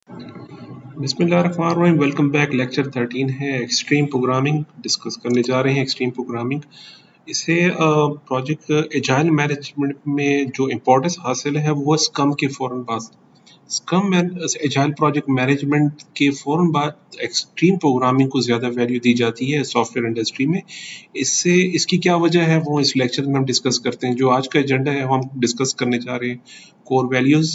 बिस्मिल्लाहिर्रहमानिर्रहीम। Welcome back. Lecture 13 है, extreme programming discuss करने जा रहे हैं। एक्सट्रीम प्रोग्रामिंग इसे प्रोजेक्ट एजाइल मैनेजमेंट में जो इम्पोर्टेंस हासिल है वो स्क्रम के फ़ौरन बाद स्क्रम एजाइल प्रोजेक्ट मैनेजमेंट के फ़ौरन बाद एक्सट्रीम प्रोग्रामिंग को ज़्यादा वैल्यू दी जाती है सॉफ्टवेयर इंडस्ट्री में। इससे इसकी क्या वजह है वो इस लेक्चर में हम डिस्कस करते हैं। जो आज का एजेंडा है वो हम डिस्कस करने जा रहे हैं। कोर वैल्यूज़,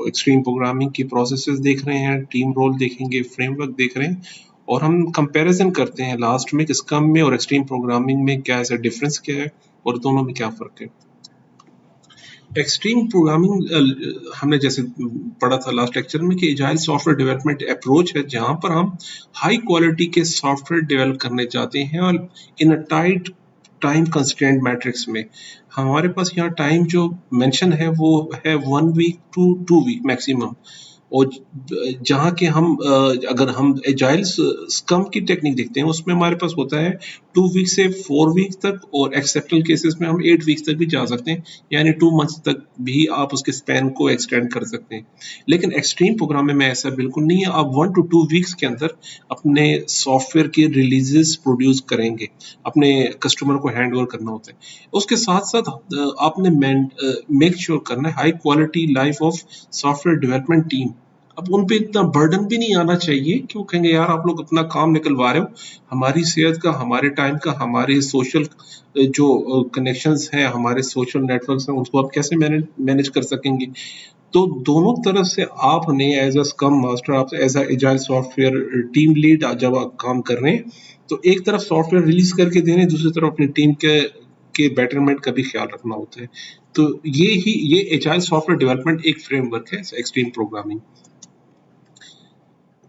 एक्सट्रीम प्रोग्रामिंग की प्रोसेसेस देख रहे हैं, टीम रोल देखेंगे, फ्रेमवर्क देख रहे हैं और हम कंपैरिजन करते हैं लास्ट में कि स्क्रम में और एक्सट्रीम प्रोग्रामिंग में क्या ऐसा डिफरेंस क्या है और दोनों में क्या फ़र्क है। एक्सट्रीम प्रोग्रामिंग हमने जैसे पढ़ा था लास्ट लेक्चर में कि एजाइल सॉफ्टवेयर डेवलपमेंट अप्रोच है जहां पर हम हाई क्वालिटी के सॉफ्टवेयर डेवलप करने चाहते हैं और in a tight time constraint matrix में। हमारे पास यहाँ टाइम जो मेंशन है वो है 1 वीक टू 2 वीक मैक्सिमम। और जहाँ के हम अगर हम एजाइल स्क्रम की टेक्निक देखते हैं उसमें हमारे पास होता है 2 वीक से 4 वीक तक और एक्सेप्शनल केसेस में हम 8 वीक्स तक भी जा सकते हैं, यानी 2 मंथ्स तक भी आप उसके स्पैन को एक्सटेंड कर सकते हैं। लेकिन एक्सट्रीम प्रोग्राम में ऐसा बिल्कुल नहीं है। आप 1 to 2 वीक्स के अंदर अपने सॉफ्टवेयर के रिलीजेस प्रोड्यूस करेंगे, अपने कस्टमर को हैंड ओवर करना होता है। उसके साथ साथ आपने मेक श्योर करना है high quality life of software development team. अब उन पे इतना बर्डन भी नहीं आना चाहिए कि वो कहेंगे यार आप लोग अपना काम निकलवा रहे हो, हमारी सेहत का, हमारे टाइम का, हमारे सोशल जो कनेक्शंस हैं, हमारे सोशल नेटवर्क्स हैं, उनको आप कैसे मैनेज मैनेज कर सकेंगे। तो दोनों तरफ से आपने एज अ स्क्रम मास्टर, आप as a agile software team lead जब आप काम कर रहे हैं तो एक तरफ सॉफ्टवेयर रिलीज करके दे रहे हैं, दूसरी तरफ अपनी टीम के बेटरमेंट का भी ख्याल रखना होता है। तो ये एजाइल सॉफ्टवेयर डेवलपमेंट एक फ्रेमवर्क है एक्सट्रीम प्रोग्रामिंग।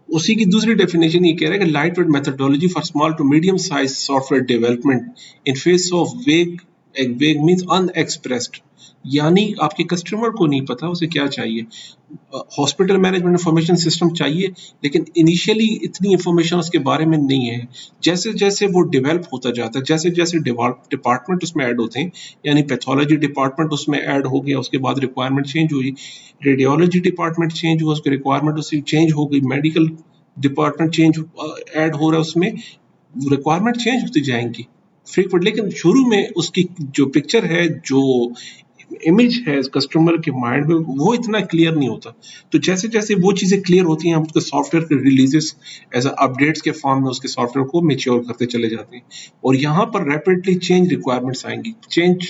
उसी की दूसरी डेफिनेशन ये कह रहा है कि light weight methodology for small to medium size software development in face of vague. Vague means unexpressed, यानी आपके कस्टमर को नहीं पता उसे क्या चाहिए। हॉस्पिटल मैनेजमेंट इंफॉर्मेशन सिस्टम चाहिए लेकिन इनिशियली इतनी इंफॉर्मेशन उसके बारे में नहीं है। जैसे जैसे वो डेवलप होता जाता है, जैसे जैसे डिपार्टमेंट उसमें ऐड होते हैं, यानी पैथोलॉजी डिपार्टमेंट उसमें ऐड हो गया, उसके बाद रिक्वायरमेंट चेंज हुई, रेडियोलॉजी डिपार्टमेंट चेंज हुआ, उसकी रिक्वायरमेंट उसकी चेंज हो गई, मेडिकल डिपार्टमेंट चेंज ऐड हो रहा है, उसमें रिक्वायरमेंट चेंज होती जाएंगी फ्रीक्वेंट। लेकिन शुरू में उसकी जो पिक्चर है, जो इमेज है कस्टमर के माइंड में, वो इतना क्लियर नहीं होता। तो जैसे जैसे वो चीज़ें क्लियर होती हैं हम उसके सॉफ्टवेयर के रिलीजेस एज अपडेट्स के फॉर्म में उसके सॉफ्टवेयर को मेच्योर करते चले जाते हैं। और यहाँ पर रैपिडली चेंज रिक्वायरमेंट्स आएंगी, चेंज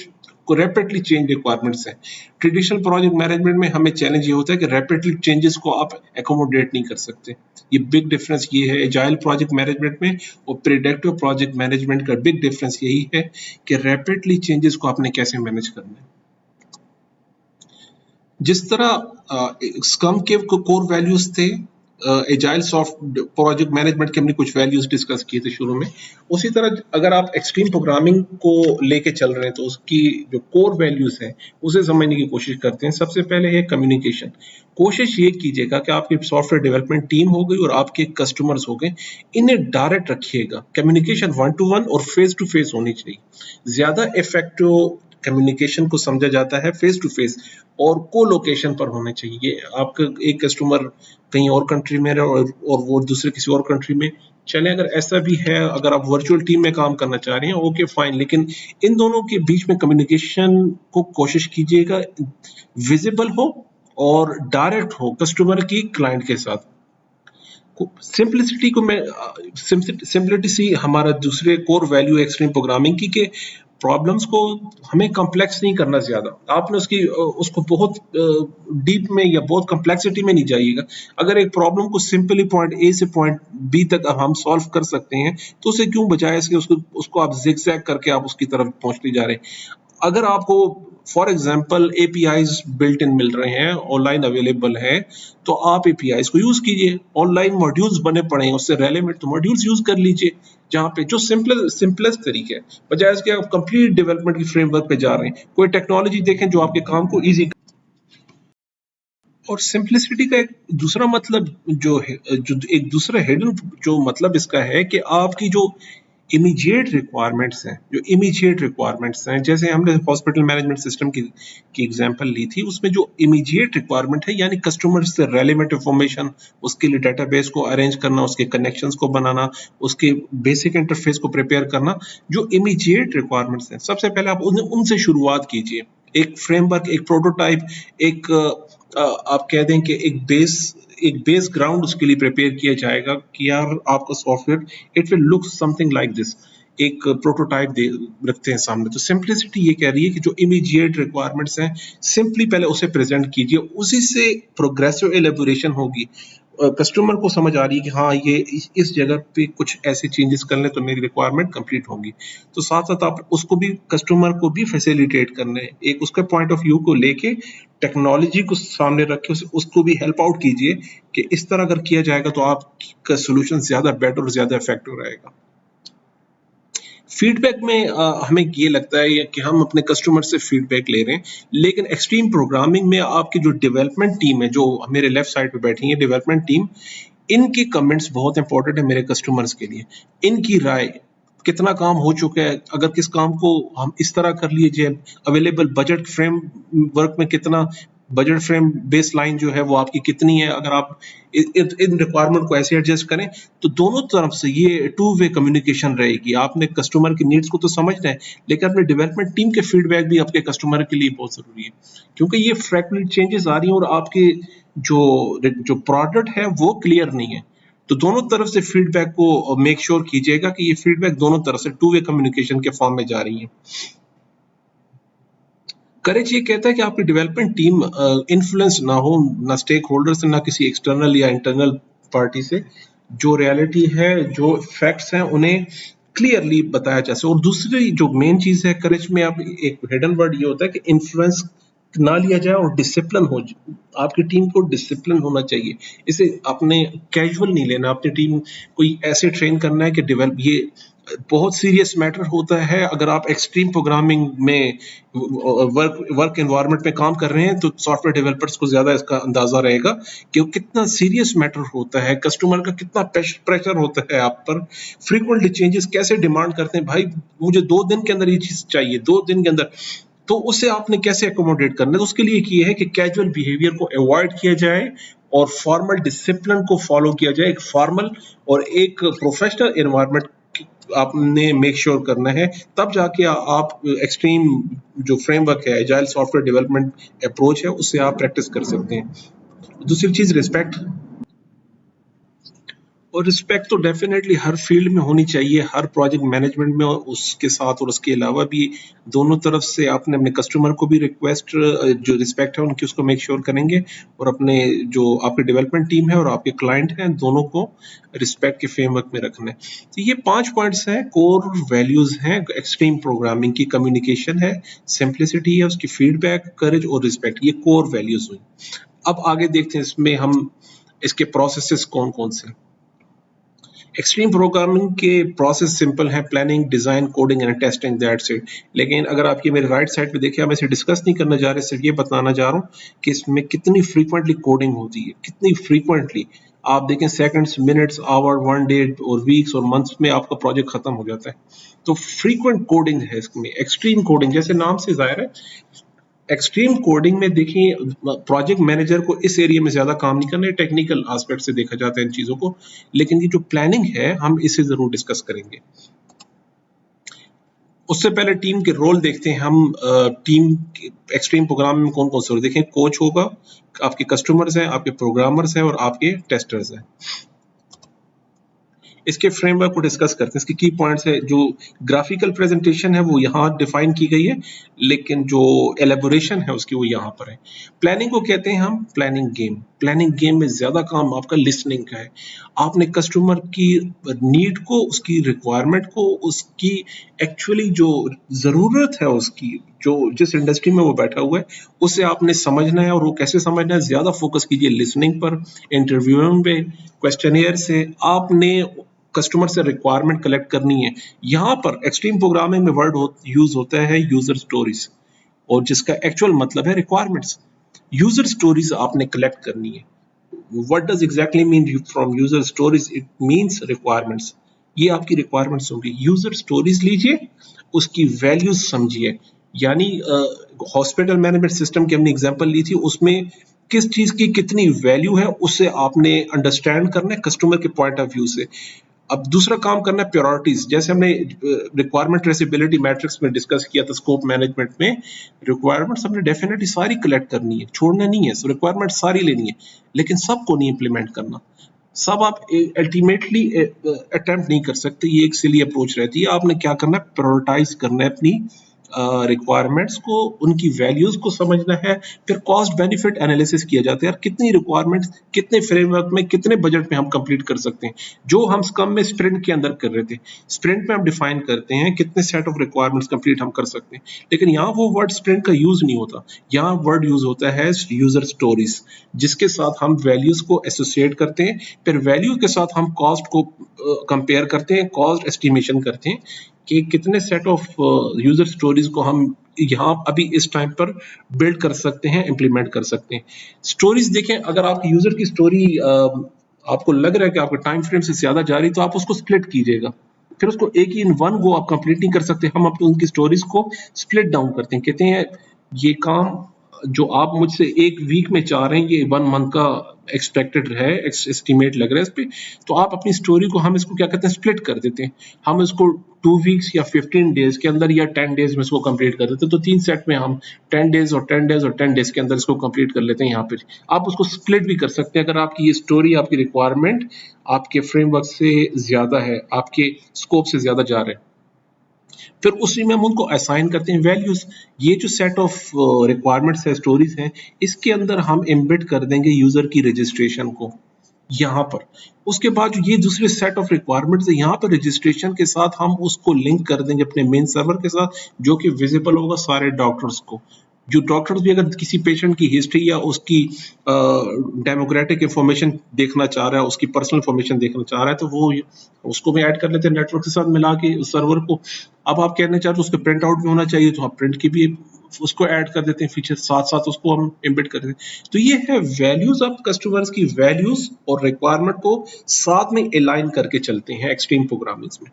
को रैपिडली चेंज रिक्वायरमेंट्स हैं। ट्रेडिशनल प्रोजेक्ट मैनेजमेंट में हमें चैलेंज ये होता है कि रैपिडली चेंजेस को आप एकोमोडेट नहीं कर सकते। ये बिग डिफरेंस ये है एजाइल प्रोजेक्ट मैनेजमेंट में और प्रिडिक्टिव प्रोजेक्ट मैनेजमेंट का बिग डिफरेंस यही है कि रैपिडली चेंजेस को आपने कैसे मैनेज करना है। जिस तरह स्क्रम के कोर वैल्यूज थे, एजाइल सॉफ्ट प्रोजेक्ट मैनेजमेंट के हमने कुछ वैल्यूज डिस्कस किए थे शुरू में, उसी तरह अगर आप एक्सट्रीम प्रोग्रामिंग को लेके चल रहे हैं तो उसकी जो कोर वैल्यूज हैं उसे समझने की कोशिश करते हैं। सबसे पहले है कम्युनिकेशन। कोशिश ये कीजिएगा कि आपकी सॉफ्टवेयर डेवलपमेंट टीम हो गई और आपके कस्टमर्स हो गए, इन्हें डायरेक्ट रखिएगा। कम्युनिकेशन 1 to 1 और फेस टू फेस होनी चाहिए। ज्यादा इफेक्टिव कम्युनिकेशन को समझा जाता है फेस टू फेस और को लोकेशन पर होने चाहिए। आपका एक कस्टमर कहीं और कंट्री में रहे और वो दूसरे किसी और कंट्री में चले, अगर ऐसा भी है, अगर आप वर्चुअल टीम में काम करना चाह रहे हैं ओके फाइन, लेकिन इन दोनों के बीच में कम्युनिकेशन को कोशिश कीजिएगा विजिबल हो और डायरेक्ट हो कस्टमर की क्लाइंट के साथ। सिंपलिसिटी को मैं सिंपलिसिटी हमारा दूसरे कोर वैल्यू एक्सट्रीम प्रोग्रामिंग की के प्रॉब्लम्स को हमें कॉम्प्लेक्स नहीं करना ज्यादा। आपने उसको बहुत डीप में या बहुत कॉम्प्लेक्सिटी में नहीं जाइएगा। अगर एक प्रॉब्लम को सिंपली पॉइंट ए से पॉइंट बी तक हम सॉल्व कर सकते हैं तो उसे क्यों बजाय इसके उसको आप जिगजैग करके आप उसकी तरफ पहुंचते जा रहे हैं। अगर आपको for example APIs built in मिल रहे हैं, ऑनलाइन अवेलेबल है, तो आप एपीआईज को यूज कीजिए। ऑनलाइन मॉड्यूल्स बने पड़े हैं उससे रेलेवेंट तो मॉड्यूल्स यूज कर लीजिए, जहाँ पे जो सिंपलेस्ट तरीके है, बजाय इसके आप कंप्लीट डेवलपमेंट की फ्रेमवर्क पे जा रहे हैं। कोई टेक्नोलॉजी देखें जो आपके काम को ईजी। और सिंपलिसिटी का एक दूसरा मतलब जो है, जो एक दूसरा हिडन जो मतलब इसका है कि आपकी जो इमीडिएट रिक्वायरमेंट्स हैं, जो इमीडिएट रिक्वायरमेंट्स हैं, जैसे हमने हॉस्पिटल मैनेजमेंट सिस्टम की एग्जांपल ली थी, उसमें जो इमीडिएट रिक्वायरमेंट है यानी कस्टमर से रेलेवेंट इंफॉर्मेशन, उसके लिए डेटाबेस को अरेंज करना, उसके कनेक्शंस को बनाना, उसके बेसिक इंटरफेस को प्रिपेयर करना, जो इमीडिएट रिक्वायरमेंट्स हैं, सबसे पहले आप उनसे शुरुआत कीजिए। एक फ्रेमवर्क, एक प्रोटोटाइप, एक आप कह दें कि एक बेस ग्राउंड उसके लिए प्रिपेयर किया जाएगा कि यार आपका software it will look something like this. एक प्रोटोटाइप दे रखते हैं सामने। तो सिंपलिसिटी ये कह रही है कि जो इमीडिएट रिक्वायरमेंट्स हैं सिंपली पहले उसे प्रेजेंट कीजिए, उसी से प्रोग्रेसिव एलेबोरेशन होगी। कस्टमर को समझ आ रही है कि हाँ ये इस जगह पे कुछ ऐसे चेंजेस कर लें तो मेरी रिक्वायरमेंट कंप्लीट होगी। तो साथ साथ आप उसको भी, कस्टमर को भी फैसिलिटेट करना है, एक उसके पॉइंट ऑफ व्यू को लेके टेक्नोलॉजी को सामने रख के उसको भी हेल्प आउट कीजिए कि इस तरह अगर किया जाएगा तो आपका सोल्यूशन ज्यादा बेटर और ज्यादा इफेक्टिव रहेगा। फीडबैक में हमें ये लगता है कि हम अपने कस्टमर से फीडबैक ले रहे हैं, लेकिन एक्सट्रीम प्रोग्रामिंग में आपकी जो डेवलपमेंट टीम है, जो मेरे लेफ्ट साइड पे बैठी है डेवलपमेंट टीम, इनकी कमेंट्स बहुत इंपॉर्टेंट है मेरे कस्टमर्स के लिए। इनकी राय, कितना काम हो चुका है, अगर किस काम को हम इस तरह कर लीजिए, अवेलेबल बजट फ्रेम वर्क में कितना बजट फ्रेम बेस लाइन जो है वो आपकी कितनी है, अगर आप इन रिक्वायरमेंट को ऐसे एडजस्ट करें तो दोनों तरफ से ये टू वे कम्युनिकेशन रहेगी। आपने कस्टमर की नीड्स को तो समझना है, लेकिन अपने डेवलपमेंट टीम के फीडबैक भी आपके कस्टमर के लिए बहुत जरूरी है, क्योंकि ये फ्रैक्वेंट चेंजेस आ रही हैं और आपके जो प्रोडक्ट है वो क्लियर नहीं है। तो दोनों तरफ से फीडबैक को मेक श्योर कीजिएगा कि ये फीडबैक दोनों तरफ से टू वे कम्युनिकेशन के फॉर्म में जा रही है। करेज ये कहता है कि आपकी डेवलपमेंट टीम इन्फ्लुएंस ना हो, ना स्टेक होल्डर से, ना किसी एक्सटर्नल या इंटरनल पार्टी से। जो रियलिटी है, जो फैक्ट्स हैं, उन्हें क्लियरली बताया जा सके। और दूसरी जो मेन चीज है करेज में, आप एक हिडन वर्ड ये होता है कि इन्फ्लुएंस ना लिया जाए और डिसिप्लिन हो। आपकी टीम को डिसिप्लिन होना चाहिए, इसे आपने कैजुअल नहीं लेना। अपनी टीम कोई ऐसे ट्रेन करना है कि डेवलप, ये बहुत सीरियस मैटर होता है। अगर आप एक्सट्रीम प्रोग्रामिंग में वर्क एनवायरनमेंट में काम कर रहे हैं तो सॉफ्टवेयर डेवलपर्स को ज्यादा इसका अंदाजा रहेगा कि वो कितना सीरियस मैटर होता है, कस्टमर का कितना प्रेशर होता है आप पर, फ्रीक्वेंटली चेंजेस कैसे डिमांड करते हैं, भाई मुझे 2 दिन के अंदर ये चीज चाहिए, 2 दिन के अंदर, तो उसे आपने कैसे अकोमोडेट करना है। तो उसके लिए ये है कि कैजुअल बिहेवियर को अवॉइड किया जाए और फॉर्मल डिसिप्लिन को फॉलो किया जाए। एक फॉर्मल और एक प्रोफेशनल एनवायरनमेंट आपने मेक श्योर करना है, तब जाके आप एक्सट्रीम जो फ्रेमवर्क है, एजाइल सॉफ्टवेयर डेवलपमेंट अप्रोच है, उससे आप प्रैक्टिस कर सकते हैं। दूसरी चीज रिस्पेक्ट, और रिस्पेक्ट तो डेफिनेटली हर फील्ड में होनी चाहिए, हर प्रोजेक्ट मैनेजमेंट में, और उसके साथ और उसके अलावा भी दोनों तरफ से आपने अपने कस्टमर को भी रिक्वेस्ट, जो रिस्पेक्ट है उनकी, उसको मेक श्योर करेंगे, और अपने जो आपकी डेवलपमेंट टीम है और आपके क्लाइंट हैं, दोनों को रिस्पेक्ट के फ्रेमवर्क में रखना है। तो ये 5 पॉइंट्स हैं, कोर वैल्यूज हैं एक्सट्रीम प्रोग्रामिंग की। कम्युनिकेशन है, सिंप्लिसिटी है, उसकी फीडबैक, करेज और रिस्पेक्ट, ये कोर वैल्यूज हुई। अब आगे देखते हैं इसमें हम इसके प्रोसेसेस कौन कौन से। एक्सट्रीम प्रोग्रामिंग के प्रोसेस सिंपल है, planning, design, coding and testing, that's it. लेकिन अगर आप ये मेरे राइट साइड पे देखिए, मैं इसे डिस्कस नहीं करना चाह रहा, सिर्फ ये बताना चाह रहा हूँ कि इसमें कितनी फ्रीक्वेंटली कोडिंग होती है, कितनी फ्रीक्वेंटली। आप देखें सेकंड्स, मिनट्स, आवर, 1 डे और वीक्स और मंथ्स में आपका प्रोजेक्ट खत्म हो जाता है। तो फ्रीक्वेंट कोडिंग है इसमें, एक्सट्रीम कोडिंग, जैसे नाम से जाहिर है। एक्सट्रीम कोडिंग में देखिए, प्रोजेक्ट मैनेजर को इस एरिया में ज्यादा काम नहीं करना है, टेक्निकल एस्पेक्ट से देखा जाता है इन चीजों को, लेकिन ये जो प्लानिंग है हम इसे जरूर डिस्कस करेंगे। उससे पहले टीम के रोल देखते हैं हम। टीम एक्सट्रीम प्रोग्राम में कौन कौन से रोल देखें। कोच होगा, आपके कस्टमर्स हैं, आपके प्रोग्रामर्स हैं और आपके टेस्टर्स हैं। इसके फ्रेमवर्क को डिस्कस करते हैं। इसके की पॉइंट्स है, जो ग्राफिकल प्रेजेंटेशन है वो यहाँ डिफाइन की गई है, लेकिन जो एलेबोरेशन है उसकी वो यहाँ पर है। प्लानिंग को कहते हैं हम प्लानिंग गेम। प्लानिंग गेम में ज्यादा काम आपका लिसनिंग का है। आपने कस्टमर की नीड को, उसकी रिक्वायरमेंट को, उसकी एक्चुअली जो जरूरत है, उसकी जो जिस इंडस्ट्री में वो बैठा हुआ है, उसे आपने समझना है। और वो कैसे समझना है, ज्यादा फोकस कीजिए लिसनिंग पर, इंटरव्यूइंग पे, क्वेश्चनियर से आपने कस्टमर से रिक्वायरमेंट कलेक्ट करनी है। यहाँ पर एक्सट्रीम प्रोग्रामिंग में वर्ड यूज होता है यूजर स्टोरीज, और जिसका एक्चुअल मतलब है रिक्वायरमेंट्स। यूजर स्टोरीज आपने कलेक्ट करनी है। What does exactly mean from user stories? It means requirements. ये आपकी रिक्वायरमेंट्स होंगी। यूजर स्टोरीज लीजिए, उसकी वैल्यूज समझिए। यानी हॉस्पिटल मैनेजमेंट सिस्टम की हमने एग्जांपल ली थी, उसमें किस चीज की कितनी वैल्यू है उससे आपने अंडरस्टैंड करना है कस्टमर के पॉइंट ऑफ व्यू से। अब दूसरा काम करना है प्रायोरिटीज, जैसे हमने रिक्वायरमेंट ट्रेसेबिलिटी मैट्रिक्स में डिस्कस किया था स्कोप मैनेजमेंट में। रिक्वायरमेंट्स हमने डेफिनेटली सारी कलेक्ट करनी है, छोड़ना नहीं है, रिक्वायरमेंट सारी लेनी है, लेकिन सबको नहीं इंप्लीमेंट करना। सब आप अल्टीमेटली अटेम्प्ट नहीं कर सकते, ये एक सिली अप्रोच रहती है। आपने क्या करना है, प्रायोरिटाइज करना है अपनी रिक्वायरमेंट्स को, उनकी वैल्यूज को समझना है। फिर कॉस्ट बेनिफिट एनालिसिस किया जाता है, यार कितनी रिक्वायरमेंट्स कितने फ्रेमवर्क में कितने बजट में हम कंप्लीट कर सकते हैं। जो हम स्कम में स्प्रिंट के अंदर कर रहे थे, स्प्रिंट में हम डिफाइन करते हैं कितने सेट ऑफ रिक्वायरमेंट्स कंप्लीट हम कर सकते हैं, लेकिन यहाँ वो वर्ड स्प्रिंट का यूज नहीं होता। यहाँ वर्ड यूज होता है यूजर स्टोरीज, जिसके साथ हम वैल्यूज को एसोसिएट करते हैं। फिर वैल्यू के साथ हम कॉस्ट को कंपेयर करते हैं, कॉस्ट एस्टिमेशन करते हैं कि कितने सेट ऑफ यूजर स्टोरीज को हम यहाँ अभी इस टाइम पर बिल्ड कर सकते हैं, इंप्लीमेंट कर सकते हैं। स्टोरीज देखें, अगर आपकी यूजर की स्टोरी आपको लग रहा है कि आपके टाइम फ्रेम से ज्यादा जा रही, तो आप उसको स्प्लिट कीजिएगा। फिर उसको एक ही इन वन गो आप कंप्लीट नहीं कर सकते, हम अपनी उनकी स्टोरीज को स्प्लिट डाउन करते हैं। कहते हैं ये काम जो आप मुझसे एक वीक में चाह रहे हैं, ये 1 मंथ का एक्सपेक्टेड है, एस्टिमेट लग रहा है इस पे, तो आप अपनी स्टोरी को, हम इसको क्या कहते हैं, स्प्लिट कर देते हैं। हम इसको 2 वीक्स या 15 डेज के अंदर या 10 डेज में इसको कंप्लीट कर देते हैं। तो 3 सेट में हम 10 डेज और 10 डेज और 10 डेज के अंदर इसको कंप्लीट कर लेते हैं। यहाँ पे आप उसको स्प्लिट भी कर सकते हैं अगर आपकी ये स्टोरी, आपकी रिक्वायरमेंट आपके फ्रेमवर्क से ज्यादा है, आपके स्कोप से ज्यादा जा रहे हैं। फिर उसी में हम उनको असाइन करते हैं वैल्यूज। ये जो सेट ऑफ रिक्वायरमेंट्स है, स्टोरीज हैं, इसके अंदर हम एम्बेड कर देंगे यूजर की रजिस्ट्रेशन को यहाँ पर। उसके बाद जो ये दूसरे सेट ऑफ रिक्वायरमेंट्स है, यहाँ पर रजिस्ट्रेशन के साथ हम उसको लिंक कर देंगे अपने मेन सर्वर के साथ, जो कि विजिबल होगा सारे डॉक्टर्स को। जो डॉक्टर्स भी अगर किसी पेशेंट की हिस्ट्री या उसकी डेमोग्राफिक इंफॉर्मेशन देखना चाह रहा है, उसकी पर्सनल इंफॉर्मेशन देखना चाह रहा है, तो वो उसको भी ऐड कर लेते हैं नेटवर्क के साथ मिला के उस सर्वर को। अब आप कहना चाहते हो उसके प्रिंट आउट भी होना चाहिए, तो आप प्रिंट की भी उसको ऐड कर देते हैं फीचर, साथ साथ उसको हम एम्बेड कर देते हैं। तो ये है वैल्यूज, आप कस्टमर्स की वैल्यूज और रिक्वायरमेंट को साथ में अलाइन करके चलते हैं एक्सट्रीम प्रोग्रामिंग में।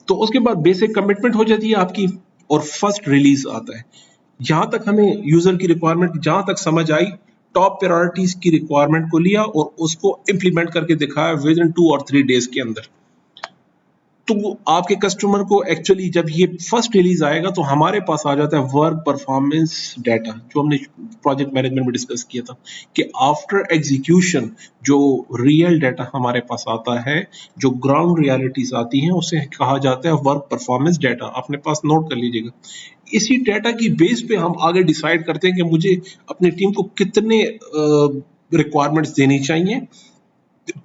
तो उसके बाद बेसिक कमिटमेंट हो जाती है आपकी, और फर्स्ट रिलीज आता है। जहां तक हमें यूजर की रिक्वायरमेंट जहां तक समझ आई, टॉप प्रायोरिटीज की रिक्वायरमेंट को लिया और उसको इंप्लीमेंट करके दिखाया विद इन 2 और 3 डेज के अंदर। तो आपके कस्टमर को एक्चुअली जब ये फर्स्ट रिलीज आएगा, तो हमारे पास आ जाता है वर्क परफॉर्मेंस डाटा, जो हमने प्रोजेक्ट मैनेजमेंट में डिस्कस किया था कि आफ्टर एग्जीक्यूशन जो रियल डाटा हमारे पास आता है, जो ग्राउंड रियलिटीज आती हैं, उसे कहा जाता है वर्क परफॉर्मेंस डाटा। अपने पास नोट कर लीजिएगा। इसी डाटा की बेस पे हम आगे डिसाइड करते हैं कि मुझे अपनी टीम को कितने रिक्वायरमेंट्स देनी चाहिए,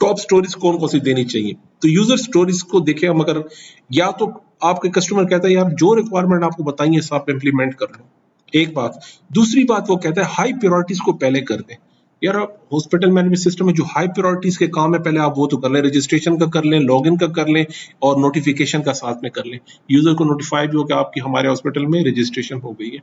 टॉप स्टोरीज कौन कौन सी देनी चाहिए। तो यूजर स्टोरीज को देखें हम, अगर या तो आपके कस्टमर कहता है यार जो रिक्वायरमेंट आपको बताइए आप इंप्लीमेंट कर लो, एक बात। दूसरी बात वो कहता है हाई प्रायोरिटीज को पहले कर दें। यार आप हॉस्पिटल मैनेजमेंट सिस्टम में जो हाई प्रायोरिटीज के काम है, पहले आप वो तो कर लें, रजिस्ट्रेशन का कर लें, लॉगिन का कर लें, और नोटिफिकेशन का साथ में कर लें। यूजर को नोटिफाई भी हो कि आपकी हमारे हॉस्पिटल में रजिस्ट्रेशन हो गई है।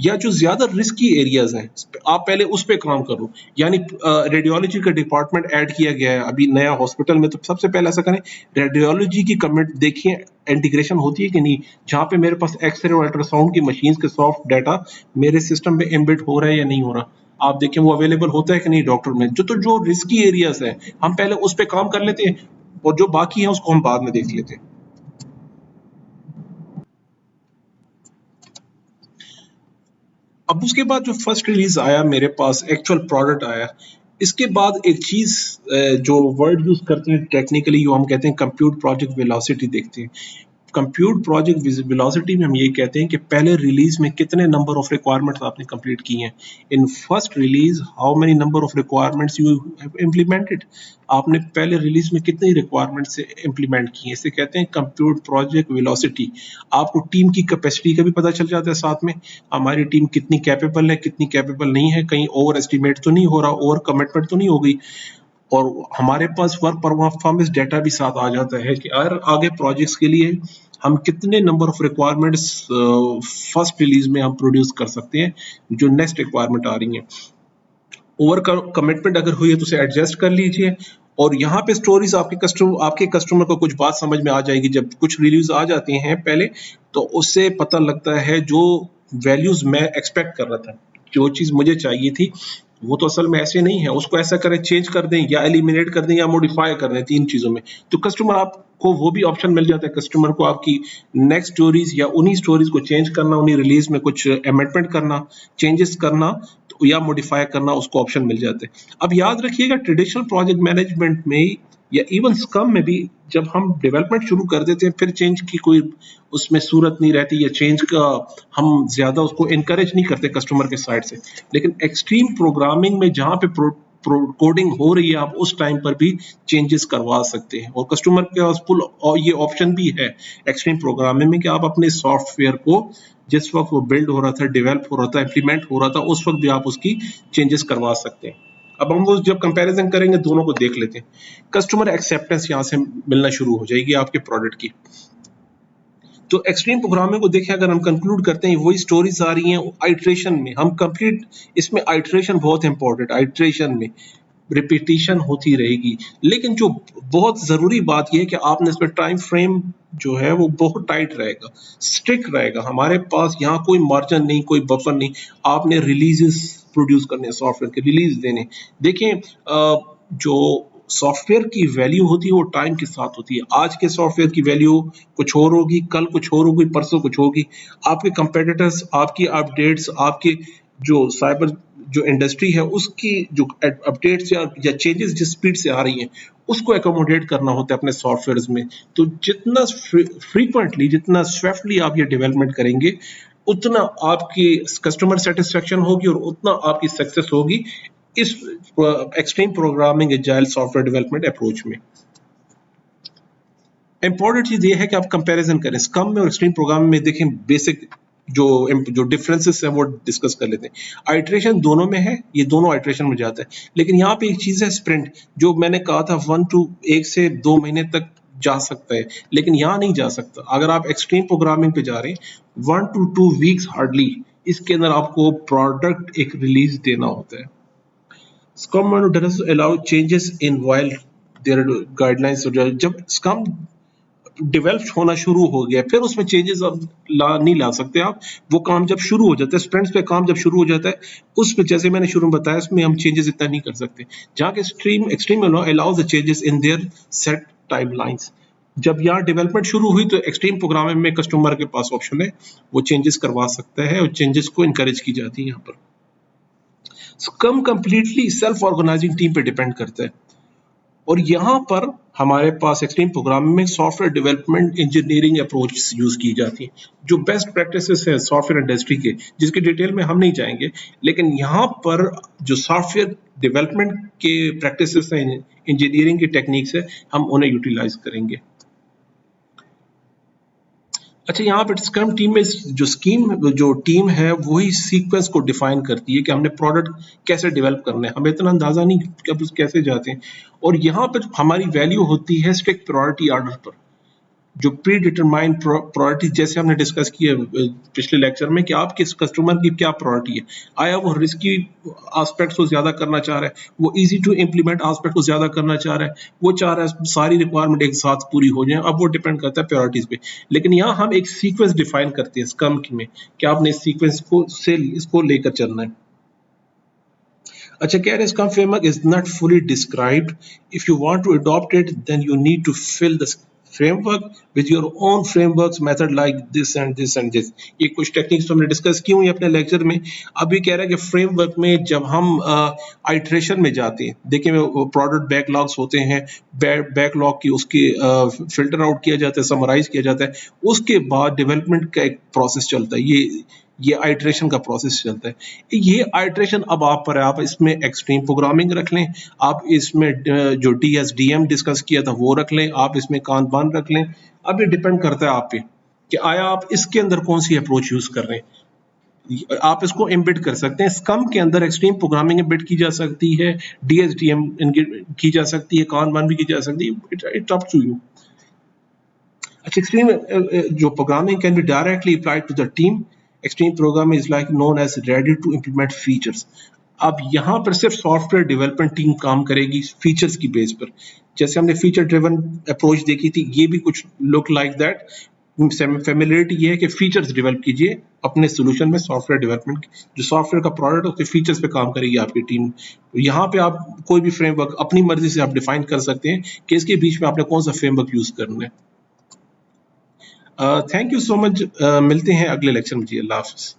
या जो ज्यादा रिस्की एरियाज हैं, आप पहले उस पर काम करो। यानी रेडियोलॉजी का डिपार्टमेंट ऐड किया गया है अभी नया हॉस्पिटल में, तो सबसे पहले ऐसा करें, रेडियोलॉजी की कमिट देखिए इंटीग्रेशन होती है कि नहीं। जहां पे मेरे पास एक्सरे और अल्ट्रासाउंड की मशीन के सॉफ्ट डाटा मेरे सिस्टम में एम्बेड हो रहा है या नहीं हो रहा, आप देखें वो अवेलेबल होता है कि नहीं डॉक्टर में। जो रिस्की एरियाज है, हम पहले उस पे काम कर लेते हैं, और जो बाकी है उसको हम बाद में देख लेते हैं। अब उसके बाद जो फर्स्ट रिलीज आया मेरे पास, एक्चुअल प्रोडक्ट आया, इसके बाद एक चीज जो वर्ड यूज करते हैं टेक्निकली, जो हम कहते हैं कंप्यूट प्रोजेक्ट वेलोसिटी देखते हैं। कंप्यूट प्रोजेक्ट वेलोसिटी में हम ये कहते हैं कि पहले रिलीज में कितने नंबर ऑफ रिक्वायरमेंट्स आपने कंप्लीट की हैं। In first release how many number of requirements you have implemented, आपने पहले रिलीज में कितनी रिक्वायरमेंट्स इंप्लीमेंट की हैं। इसे कहते हैं कंप्यूट प्रोजेक्ट वेलोसिटी। आपको टीम की कैपेसिटी का भी पता चल जाता है साथ में, हमारी टीम कितनी कैपेबल है, कितनी कैपेबल नहीं है, कहीं ओवर एस्टिमेट तो नहीं हो रहा, ओवर कमिटमेंट तो नहीं हो गई। और हमारे पास वर्क परफॉर्मेंस डाटा भी साथ आ जाता है कि यार आगे प्रोजेक्ट्स के लिए हम कितने number of requirements first release में हम प्रोड्यूस कर सकते हैं, जो नेक्स्ट रिक्वायरमेंट आ रही है। ओवर कमिटमेंट अगर हुई है तो उसे एडजस्ट कर लीजिए, और यहाँ पे स्टोरीज आपके कस्टमर को कुछ बात समझ में आ जाएगी जब कुछ रिव्यूज आ जाते हैं पहले, तो उससे पता लगता है जो वैल्यूज मैं एक्सपेक्ट कर रहा था, जो चीज मुझे चाहिए थी वो तो असल में ऐसे नहीं है, उसको ऐसा करें, चेंज कर दें या एलिमिनेट कर दें या मॉडिफाई कर दें, तीन चीजों में। तो कस्टमर आपको वो भी ऑप्शन मिल जाता है, कस्टमर को आपकी नेक्स्ट स्टोरीज या उन्हीं स्टोरीज को चेंज करना, उन्हीं रिलीज में कुछ अमेंडमेंट करना, चेंजेस करना या मॉडिफाई करना, उसको ऑप्शन मिल जाते हैं। अब याद रखिएगा ट्रेडिशनल प्रोजेक्ट मैनेजमेंट में या इवन स्क्रम में भी जब हम डेवलपमेंट शुरू कर देते हैं फिर चेंज की कोई उसमें सूरत नहीं रहती, या चेंज का हम ज्यादा उसको इनकरेज नहीं करते कस्टमर के साइड से। लेकिन एक्सट्रीम प्रोग्रामिंग में जहाँ पे कोडिंग हो रही है, आप उस टाइम पर भी चेंजेस करवा सकते हैं, और कस्टमर के पास फुल ये ऑप्शन भी है एक्सट्रीम प्रोग्रामिंग में कि आप अपने सॉफ्टवेयर को जिस वक्त वो बिल्ड हो रहा था, डेवलप हो रहा था, इंप्लीमेंट हो रहा था, उस वक्त भी आप उसकी चेंजेस करवा सकते हैं। अब हम वो जब कंपैरिजन करेंगे दोनों को देख लेते हैं। कस्टमर एक्सेप्टेंस यहाँ से मिलना शुरू हो जाएगी आपके प्रोडक्ट की। तो एक्सट्रीम प्रोग्रामिंग को देखें, अगर हम कंक्लूड करते हैं, वही स्टोरीज आ रही हैं आइट्रेशन में, हम कंप्लीट इसमें आइट्रेशन बहुत इंपॉर्टेंट, आइट्रेशन में रिपीटिशन होती रहेगी। लेकिन जो बहुत जरूरी बात यह है कि आपने इसमें टाइम फ्रेम जो है वो बहुत टाइट रहेगा, स्ट्रिक्ट रहेगा। हमारे पास यहाँ कोई मार्जिन नहीं, कोई बफर नहीं, आपने रिलीजेस प्रोड्यूस करने, सॉफ्टवेयर के रिलीज देने। देखें जो सॉफ्टवेयर की वैल्यू होती है वो टाइम के साथ होती है। आज के सॉफ्टवेयर की वैल्यू कुछ और होगी, कल कुछ और होगी, परसों कुछ होगी। आपके कंपेटिटर्स, आपकी अपडेट्स, आपके जो साइबर जो इंडस्ट्री है उसकी जो अपडेट्स या चेंजेस जिस स्पीड से आ रही हैं उसको एकोमोडेट करना होता है अपने सॉफ्टवेयर में। तो जितना फ्रीक्वेंटली, जितना स्विफ्टली आप ये डेवलपमेंट करेंगे, उतना आपकी कस्टमर सेटिस्फेक्शन होगी और उतना आपकी सक्सेस होगी इस extreme programming agile software development approach में। इंपॉर्टेंट चीज ये है कि आप कंपैरिजन करें स्क्रम में और एक्सट्रीम प्रोग्रामिंग में। देखें बेसिक जो डिफरेंसेस है वो डिस्कस कर लेते हैं। आइट्रेशन दोनों में है, ये दोनों आइट्रेशन में जाता है, लेकिन यहाँ पे एक चीज है स्प्रिंट, जो मैंने कहा था 1 से 2 महीने तक जा सकता है, लेकिन यहाँ नहीं जा सकता। अगर आप एक्सट्रीम प्रोग्रामिंग पे जा रहे हैं 1 to 2 वीक्स हार्डली, इसके अंदर आपको प्रोडक्ट एक रिलीज देना होता है। Scrum does allow changes in while there are guidelines। जब Scrum डेवलप होना शुरू हो गया फिर उसमें चेंजेस अब नहीं ला सकते आप। वो काम जब शुरू हो जाता है, स्प्रिंट्स पे काम जब शुरू हो जाता है, उसमें जैसे मैंने शुरू में बताया, उसमें हम चेंजेस इतना नहीं कर सकते। जहाँ के extreme allows the changes in their set timelines. जब यहाँ डेवलपमेंट शुरू हुई तो एक्सट्रीम प्रोग्रामिंग में कस्टमर के पास ऑप्शन है, वो चेंजेस करवा सकता है और चेंजेस को इनकरेज की जाती है यहाँ पर। Scrum completely self organizing team पे डिपेंड करता है, और यहाँ पर हमारे पास एक्सट्रीम प्रोग्रामिंग में software development engineering approach use की जाती है, जो बेस्ट प्रैक्टिसेस है सॉफ्टवेयर इंडस्ट्री के, जिसकी डिटेल में हम नहीं जाएंगे। लेकिन यहाँ पर जो सॉफ्टवेयर डेवलपमेंट के प्रैक्टिसेस हैं, इंजीनियरिंग की टेक्निक्स है, हम उन्हें यूटिलाइज करेंगे। अच्छा, यहाँ पर स्क्रम टीम में जो टीम है वही सीक्वेंस को डिफाइन करती है कि हमने प्रोडक्ट कैसे डेवलप करना है। हमें इतना अंदाजा नहीं कि अब कैसे जाते हैं, और यहाँ पर हमारी वैल्यू होती है स्ट्रिक्ट प्रायोरिटी ऑर्डर पर, जो प्री डिटरमाइंड प्रायोरिटी, जैसे हमने डिस्कस किया पिछले लेक्चर में कि आप किस कस्टमर की क्या प्रायोरिटी है। आया वो रिस्की एस्पेक्ट्स को ज्यादा करना चाह रहा है, वो इजी टू इम्प्लीमेंट एस्पेक्ट को ज्यादा करना चाह रहा है, वो चाह रहा है सारी रिक्वायरमेंट एक साथ पूरी हो जाए। अब वो डिपेंड करता है प्रायोरिटीज पे। लेकिन यहाँ हम एक सीक्वेंस डिफाइन करते हैं स्क्रम में कि आपने इस सीक्वेंस को से इसको लेकर चलना है। अच्छा, कह रहे हैं scrum framework is not fully described. If you want to adopt it then you need to fill the framework with your own frameworks method like this and this and this। ये कुछ टेक्निक्स तो हमने discuss की हुई अपने lecture में। अभी कह रहा है कि फ्रेमवर्क में जब हम आइट्रेशन में जाते हैं, देखिए प्रोडक्ट बैकलॉग्स होते हैं, बैकलॉग की उसकी फिल्टर आउट किया जाता है, समराइज किया जाता है, उसके बाद डेवलपमेंट का एक प्रोसेस चलता है। ये आइट्रेशन का प्रोसेस चलता है। ये आइट्रेशन अब आप पर है, आप इसमें एक्सट्रीम प्रोग्रामिंग रख लें, आप इसमें जो DSDM डिस्कस किया था वो रख लें, आप इसमें कांबान रख लें। अब ये डिपेंड करता है आप पे कि आया आप इसके अंदर कौन सी अप्रोच यूज कर रहे हैं। आप इसको एम्बेड कर सकते हैं। स्क्रम के अंदर एक्सट्रीम प्रोग्रामिंग एम्बेड की जा सकती है, DSDM की जा सकती है, कांबान भी की जा सकती है। It's up to you. अच्छा, एक्सट्रीम जो programming can be directly applied to the team. Extreme programming is like known as ready to implement features। अब यहाँ पर सिर्फ सॉफ्टवेयर डेवलपमेंट टीम काम करेगी फीचर्स की बेस पर। जैसे हमने फीचर ड्रिवन अप्रोच देखी थी, ये भी कुछ लुक लाइक दैट। फेमिलियरिटी ये है कि फीचर्स डेवलप कीजिए अपने सोल्यूशन में। सॉफ्टवेयर डेवलपमेंट, जो सॉफ्टवेयर का प्रोडक्ट है उसके फीचर्स पे काम करेगी आपकी टीम। यहाँ पे आप कोई भी फ्रेमवर्क अपनी मर्जी से आप डिफाइन कर सकते हैं कि इसके बीच में आपने कौन सा फ्रेमवर्क यूज करना है। Thank you so much. मिलते हैं अगले लेक्चर में जी। अल्लाह हाफिज।